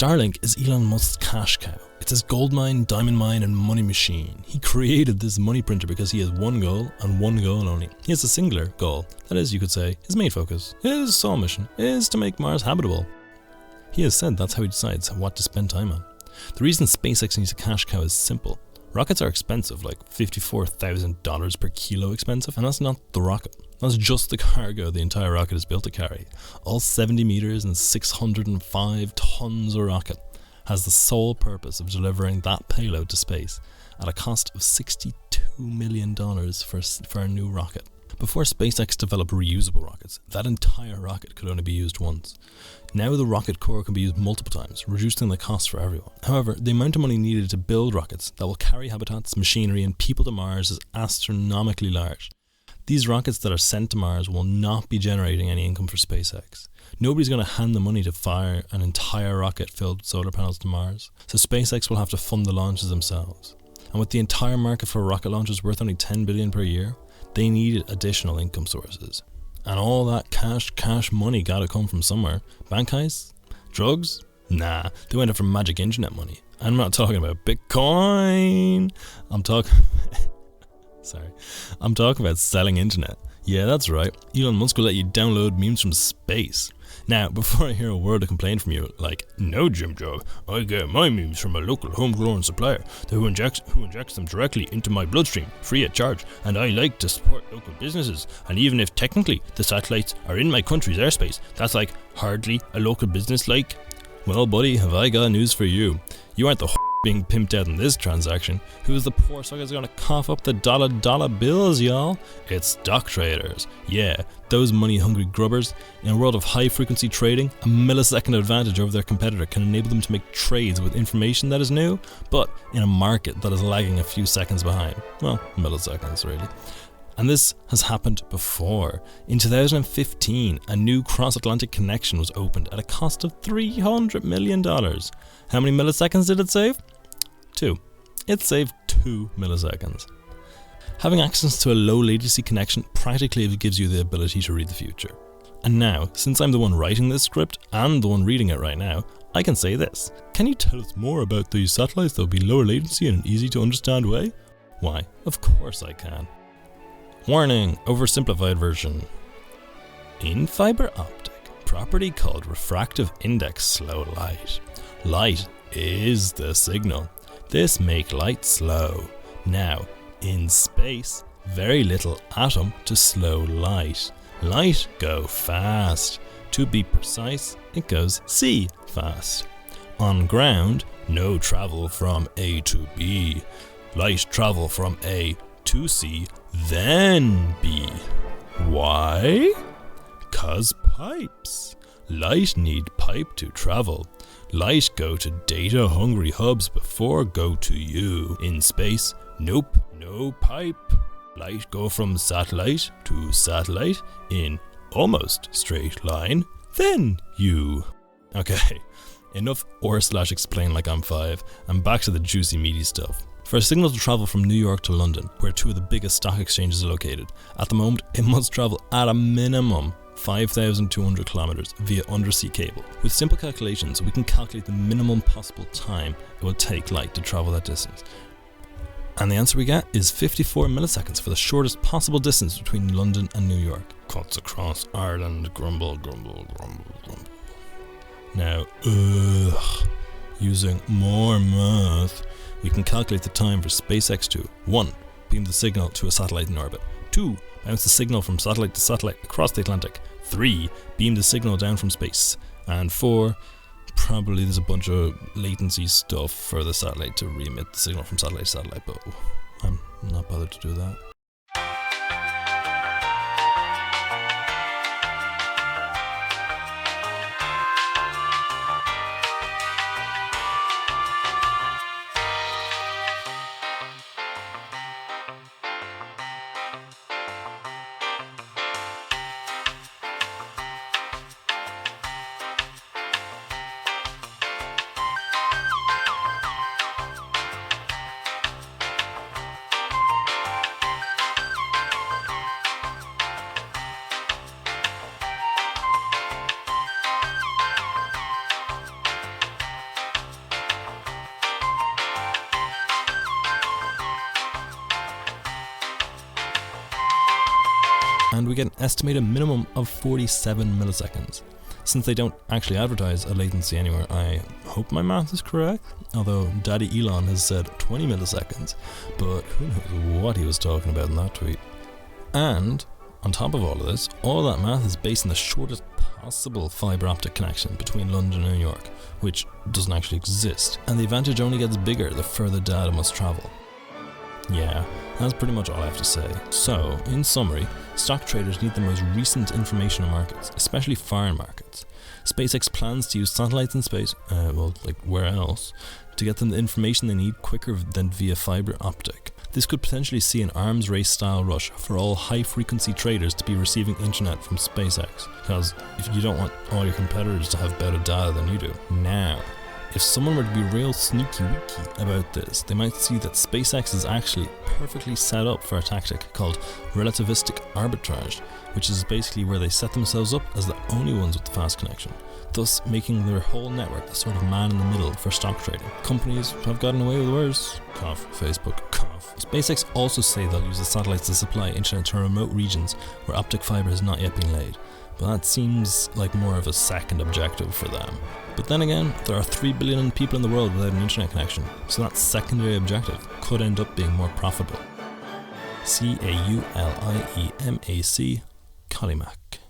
Starlink is Elon Musk's cash cow. It's his gold mine, diamond mine, and money machine. He created this money printer because he has one goal and one goal only. He has a singular goal. That is, you could say, his main focus, his sole mission, is to make Mars habitable. He has said that's how he decides what to spend time on. The reason SpaceX needs a cash cow is simple. Rockets are expensive, like $54,000 per kilo expensive, and that's not the rocket. That's just the cargo the entire rocket is built to carry. All 70 meters and 605 tons of rocket has the sole purpose of delivering that payload to space at a cost of $62 million for a new rocket. Before SpaceX developed reusable rockets, that entire rocket could only be used once. Now the rocket core can be used multiple times, reducing the cost for everyone. However, the amount of money needed to build rockets that will carry habitats, machinery and people to Mars is astronomically large. These rockets that are sent to Mars will not be generating any income for SpaceX. Nobody's going to hand the money to fire an entire rocket filled with solar panels to Mars, so SpaceX will have to fund the launches themselves. And with the entire market for rocket launches worth only $10 billion per year, they needed additional income sources. And all that cash money gotta come from somewhere. Bank heists? Drugs? Nah, they went up for magic internet money. I'm not talking about Bitcoin. I'm talking about selling internet. Yeah, that's right. Elon Musk will let you download memes from space. Now, before I hear a word of complaint from you, like, no Jim Jog, I get my memes from a local homegrown supplier who injects them directly into my bloodstream, free of charge, and I like to support local businesses, and even if technically the satellites are in my country's airspace, that's like hardly a local business like. Well buddy, have I got news for you. You aren't the being pimped out in this transaction. Who's the poor suckers gonna cough up the dollar bills, y'all? It's stock traders. Yeah, those money-hungry grubbers. In a world of high-frequency trading, a millisecond advantage over their competitor can enable them to make trades with information that is new, but in a market that is lagging a few seconds behind. Well, milliseconds, really. And this has happened before. In 2015, a new cross-Atlantic connection was opened at a cost of $300 million. How many milliseconds did it save? 2. It saved 2 milliseconds. Having access to a low latency connection practically gives you the ability to read the future. And now, since I'm the one writing this script and the one reading it right now, I can say this. Can you tell us more about these satellites that will be lower latency in an easy to understand way? Why, of course I can. Warning, oversimplified version. In fiber optic, property called refractive index slow light. Light is the signal. This make light slow. Now, in space, very little atom to slow light. Light go fast. To be precise, it goes C fast. On ground, no travel from A to B. Light travel from A to C, then B. Why? 'Cause pipes. Light need pipe to travel. Light go to data hungry hubs before go to you. In space, nope, no pipe. Light go from satellite to satellite in almost straight line, then you. Okay, enough or/explain like I'm 5, and back to the juicy meaty stuff. For a signal to travel from New York to London, where 2 of the biggest stock exchanges are located, at the moment it must travel at a minimum 5,200 kilometers via undersea cable. With simple calculations, we can calculate the minimum possible time it will take light to travel that distance. And the answer we get is 54 milliseconds for the shortest possible distance between London and New York. Cuts across Ireland, grumble, grumble, grumble, grumble. Now, using more math, we can calculate the time for SpaceX to 1. Beam the signal to a satellite in orbit. 2. Bounce the signal from satellite to satellite across the Atlantic. 3. Beam the signal down from space. And 4. Probably there's a bunch of latency stuff for the satellite to re-emit the signal from satellite to satellite, but I'm not bothered to do that. and we get an estimated minimum of 47 milliseconds. Since they don't actually advertise a latency anywhere, I hope my math is correct, although Daddy Elon has said 20 milliseconds, but who knows what he was talking about in that tweet. And on top of all of this, all of that math is based on the shortest possible fibre optic connection between London and New York, which doesn't actually exist, and the advantage only gets bigger the further data must travel. Yeah, that's pretty much all I have to say. So, in summary, stock traders need the most recent information on markets, especially foreign markets. SpaceX plans to use satellites in space, like where else, to get them the information they need quicker than via fibre optic. This could potentially see an arms race style rush for all high frequency traders to be receiving internet from SpaceX, because if you don't want all your competitors to have better data than you do. Now, if someone were to be real sneaky wiki about this, they might see that SpaceX is actually perfectly set up for a tactic called relativistic arbitrage, which is basically where they set themselves up as the only ones with the fast connection, thus making their whole network a sort of man in the middle for stock trading. Companies have gotten away with worse. Cough. Facebook. Cough. SpaceX also say they'll use the satellites to supply internet to remote regions where optic fibre has not yet been laid, but that seems like more of a second objective for them. But then again, there are 3 billion people in the world without an internet connection, so that secondary objective could end up being more profitable. CAULIEMAC, Collimac.